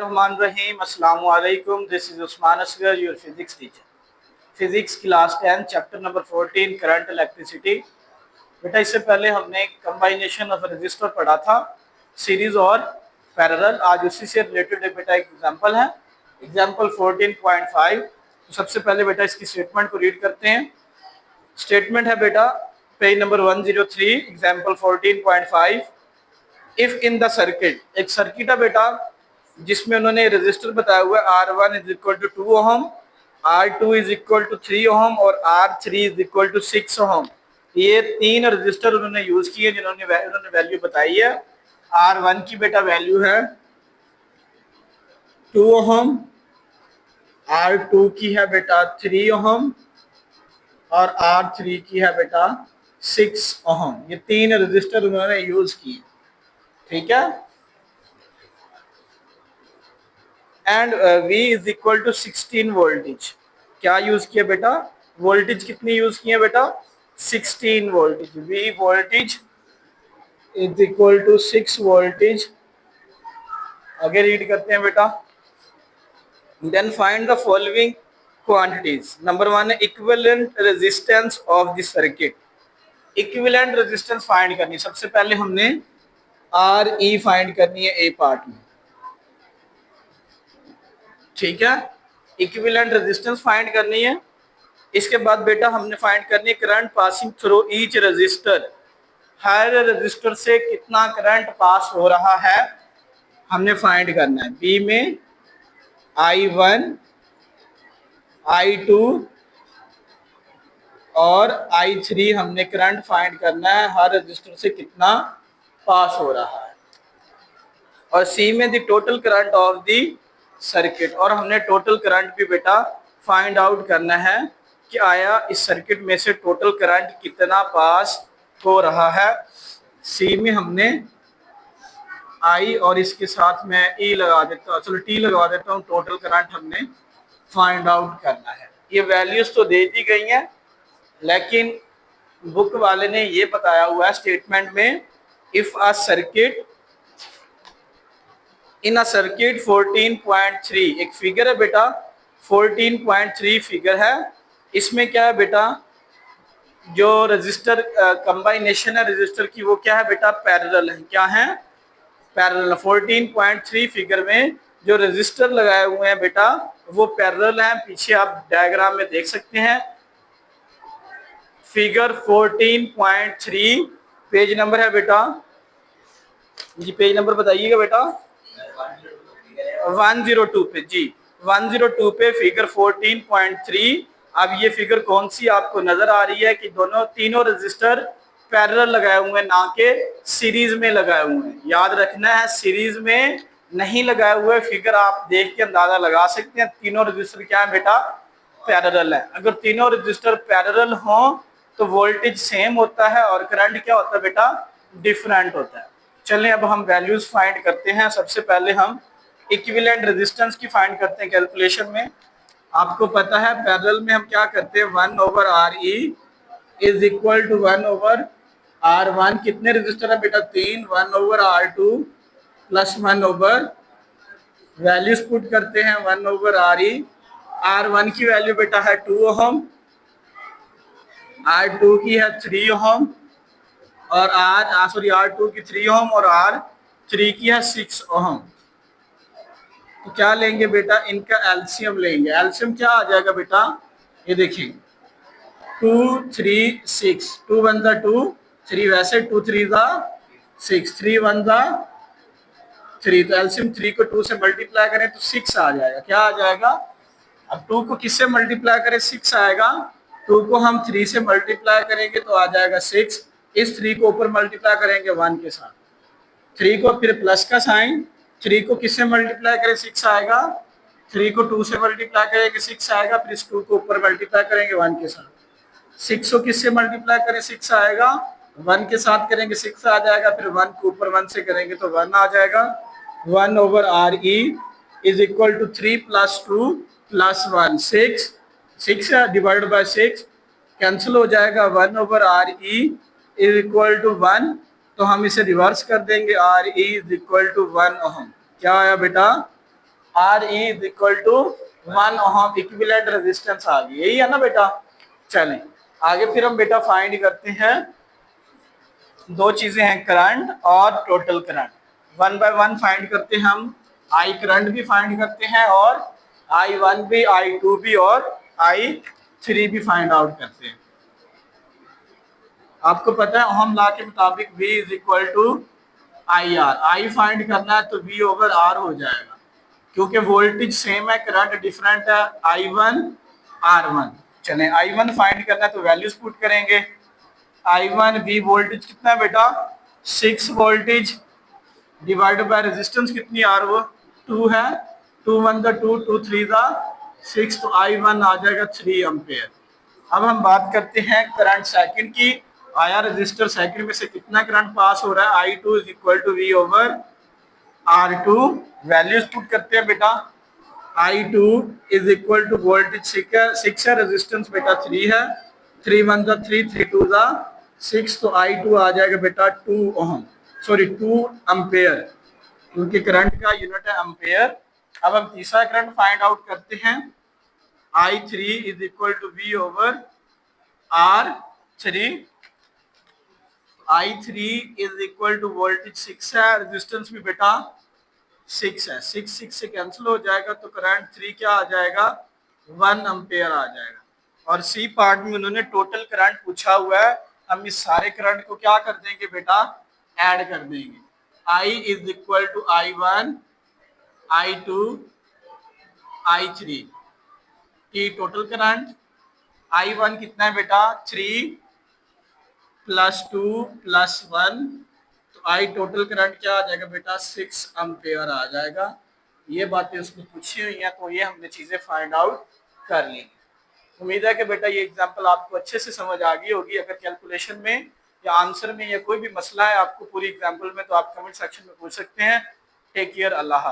Bismillahirrahmanirrahim. Assalamu alaikum. This is Usman Asghar, your physics teacher. Physics class 10, chapter number 14, current electricity. बेटा इससे पहले हमने कम्बाइनेशन of register पढ़ा था, सीरीज और पैरेलल. आज उसी से रिलेटेड बेटा एक एग्जांपल है, एग्जांपल 14.5. तो सबसे पहले बेटा इसकी स्टेटमेंट को रीड करते हैं. स्टेटमेंट है बेटा page number 103, example 14.5. If in the circuit, एक सर्किट है बेटा जिसमें उन्होंने रेजिस्टर बताया हुआ है R1 is equal to 2 ohm, R2 is equal to 3 ohm और R3 is equal to 6 ohm. ये तीन रजिस्टर उन्होंने यूज किए जिन्होंने वैल्यू बताई है. R1 की बेटा वैल्यू है 2 ओहम, R2 की है बेटा 3 ओहम और R3 की है बेटा 6 ओहम. ये तीन रजिस्टर उन्होंने यूज किए, ठीक है. And V is equal to 16 voltage. क्या यूज किया बेटा? वोल्टेज कितनी यूज किए बेटा? 16 voltage. V voltage is equal to 6 voltage. आगे रीड करते हैं बेटा. Then find the following quantities. Number 1 है equivalent resistance of the circuit. Equivalent resistance find करनी. सबसे पहले हमने RE फाइंड करनी है ए पार्ट में, ठीक है. इक्विवेलेंट रेजिस्टेंस फाइंड करनी है. इसके बाद बेटा हमने फाइंड करनी है current passing through each resistor. हर रजिस्टर से कितना करंट पास हो रहा है हमने फाइंड करना है. बी में I1, I2 और I3 हमने करंट फाइंड करना है, हर रजिस्टर से कितना पास हो रहा है. और सी में the total current of the circuit. और हमने टोटल करंट भी बेटा फाइंड आउट करना है कि आया इस सर्किट में से टोटल करंट कितना पास हो रहा है. सी में हमने आई और इसके साथ में ई लगा देता हूँ, चलो टी लगा देता हूँ. टोटल करंट हमने फाइंड आउट करना है. ये वैल्यूज तो दे दी गई हैं, लेकिन बुक वाले ने ये बताया हुआ है स्टेटमेंट में, if a circuit in a circuit 14.3. एक फिगर है बेटा 14.3 फिगर है. इसमें क्या है बेटा, जो रजिस्टर कंबाइनेशन है रजिस्टर की वो क्या है बेटा, पैरेलल है. क्या है? पैरेलल. 14.3 फिगर में जो रजिस्टर लगाए हुए हैं बेटा वो पैरेलल हैं. पीछे आप डायग्राम में देख सकते हैं. फिगर 14.3 पेज नंबर है बेटा जी, पेज नंबर बताइएगा बेटा. 102 पे जी, 102 पे फिगर 14.3. अब ये फिगर कौन सी आपको नजर आ रही है कि दोनों तीनों रजिस्टर पैरेलल लगाए हुए हैं, ना के सीरीज में लगाए हुए हैं. याद रखना है सीरीज में नहीं लगाए हुए. फिगर आप देख के अंदाजा लगा सकते हैं तीनों रजिस्टर क्या है बेटा, पैरेलल है. अगर तीनों रजिस्टर पैरेलल हों तो वोल्टेज सेम होता है और करंट क्या होता है बेटा, डिफरेंट होता है. चलें अब हम वैल्यूज फाइंड करते हैं. सबसे पहले हम इक्विवेलेंट रेजिस्टेंस की फाइंड करते हैं. कैलकुलेशन में आपको पता है पैरेलल में हम क्या करते हैं, 1/RE is equal to 1/R1. कितने रजिस्टर है बेटा, 3. 1/R2 प्लस 1 वैल्यूज पुट करते हैं 1/RE. R1 की वैल्यू बेटा है 2 ओहम, R2 की है 3 ओहम और R2 की 3 ओहम और R3 की है 6 ओहम. तो क्या लेंगे बेटा, इनका एलसीएम लेंगे. एलसीएम क्या आ जाएगा बेटा, ये देखिए 2 3 6. 2 1 2, 3 वैसे 2 3 6, 3 1 3. तो एलसीएम 3 को 2 से मल्टीप्लाई करें तो 6 आ जाएगा. क्या आ जाएगा, अब 2 को किससे मल्टीप्लाई करें, 6 आएगा. 2 को हम 3 से मल्टीप्लाई करेंगे तो आ जाएगा 6. इस 3 को ऊपर मल्टीप्लाई करेंगे 1 के साथ. 3 को फिर प्लस का साइन, 3 को किससे मल्टीप्लाई करें 6 आएगा. 3 को 2 से मल्टीप्लाई करेंगे 6 आएगा. फिर इस 2 को ऊपर मल्टीप्लाई करेंगे 1 के साथ. 6 को किससे मल्टीप्लाई करें 6 आएगा. 1 के साथ करेंगे 6 आ जाएगा. फिर 1 को ऊपर 1 से करेंगे तो 1 आ जाएगा. 1/RE is equal to 3 + 2 + 1 6. 6 divide by 6 cancel हो जाएगा. 1/RE is equal to 1. तो हम इसे रिवर्स कर देंगे. RE is equal to 1 ohm. क्या आया बेटा, R E is equal to 1 ohm equivalent resistance आ गई, यही है ना बेटा। चलें आगे फिर हम बेटा फाइंड करते हैं, दो चीजें हैं, करंट और total current. One by one find करते हैं हम। आई करंट भी फाइंड करते हैं और I1 भी, I2 भी और I3 भी फाइंड आउट करते हैं। आपको पता है ओहम लॉ के मुताबिक V is equal to I R. I find करना है तो V ओवर R हो जाएगा, क्योंकि वोल्टेज सेम है, करंट डिफरेंट है, I1 R1। चलें I1 फाइंड करना है तो वैल्यूज पुट करेंगे। I1 V वोल्टेज कितना है बेटा 6 वोल्टेज, डिवाइडेड बाय रेजिस्टेंस कितनी आर वो 2 है, 2 1 द 2, 2 3 द 6, तो I1 आ जाएगा 3 एम्पेयर। अब हम बात करते हैं करंट सेकंड की। आया रजिस्टर सेकंड में से कितना करंट पास हो रहा है, I2 is equal to V over R2। Values put करते हैं बेटा। I2 is equal to voltage 6 है, रेजिस्टेंस बेटा 3 है, 3 1 द 3, 3 2 द 6, तो I2 आ जाएगा बेटा 2 ओहम, सॉरी 2 एम्पेयर, क्योंकि करंट का यूनिट है एम्पेयर। अब हम तीसरा करंट फाइंड आउट करते हैं। I3 is equal to V over R3। I3 is equal to voltage 6 है, रेजिस्टेंस भी बेटा 6 है, 6 6 से कैंसिल हो जाएगा, तो करंट 3 क्या आ जाएगा 1 एम्पेयर आ जाएगा। और सी पार्ट में उन्होंने टोटल करंट पूछा हुआ है, हम इस सारे करंट को क्या कर देंगे बेटा ऐड कर देंगे। I is equal to I1 I2 I3 की टोटल करंट। I1 कितना है बेटा 3 प्लस 2 प्लस 1, तो आई टोटल करंट क्या आ जाएगा बेटा 6 एम्पेयर आ जाएगा। ये बातें उसने पूछी हुई हैं, तो ये हमने चीजें फाइंड आउट कर ली। उम्मीद है कि बेटा ये एग्जांपल आपको अच्छे से समझ आ गई होगी। अगर कैलकुलेशन में या आंसर में या कोई भी मसला है आपको पूरी एग्जांपल में, तो आप कमेंट सेक्शन में पूछ सकते हैं। टेक केयर, अल्लाह हाफ़िज़।